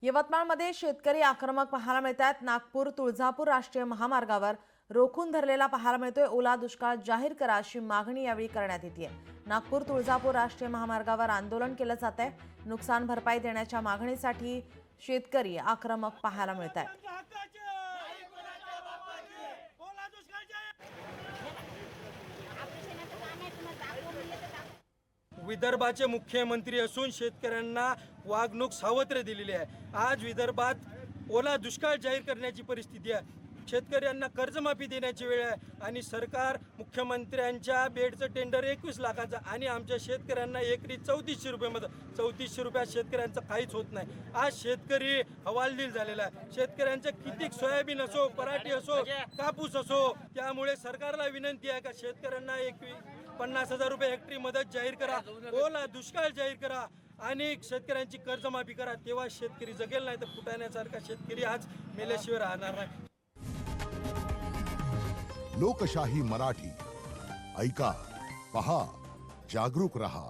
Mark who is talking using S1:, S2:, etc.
S1: यवतमाळमध्ये शेतकरी आक्रमक पाहायला मिळतात। नागपूर तुळजापूर राष्ट्रीय महामार्गावर रोखून धरलेला पाहायला मिळतोय। ओला दुष्काळ जाहीर करा अशी मागणी यावेळी करण्यात येते। नागपूर तुळजापूर राष्ट्रीय महामार्गावर आंदोलन केलं जात आहे। नुकसान भरपाई देण्याच्या मागणीसाठी शेतकरी आक्रमक पाहायला मिळतात।
S2: विदर्भाचे मुख्यमंत्री असून शेतकऱ्यांना वागणूक सावत्र दिलेली आहे। आज विदर्भात ओला दुष्काळ जाहीर करण्याची परिस्थिती आहे। शेतकऱ्यांना कर्जमाफी देण्याची वेळ आहे आणि सरकार मुख्यमंत्र्यांच्या बेडचं टेंडर 21 लाखाचं आणि आमच्या शेतकऱ्यांना एकरी 3400 रुपयामध्ये 3400 रुपयात शेतकऱ्यांचं काहीच होत नाही। आज शेतकरी हवालदिल झालेला आहे। शेतकऱ्यांचं किती सोयाबीन असो, पराठी असो, कापूस असो, त्यामुळे सरकारला विनंती आहे का शेतकऱ्यांना 50,000 रुपये हेक्टरी मदत जाहीर करा, ओला दुष्काळ जाहीर करा आणि शेतकऱ्यांची कर्जमाफी करा। तेव्हा शेतकरी जगेल, नाही तर फुटाण्यासारखा शेतकरी आज मेल्याशिवाय राहणार नाही।
S3: लोकशाही मराठी ऐका, पहा, जागरूक रहा।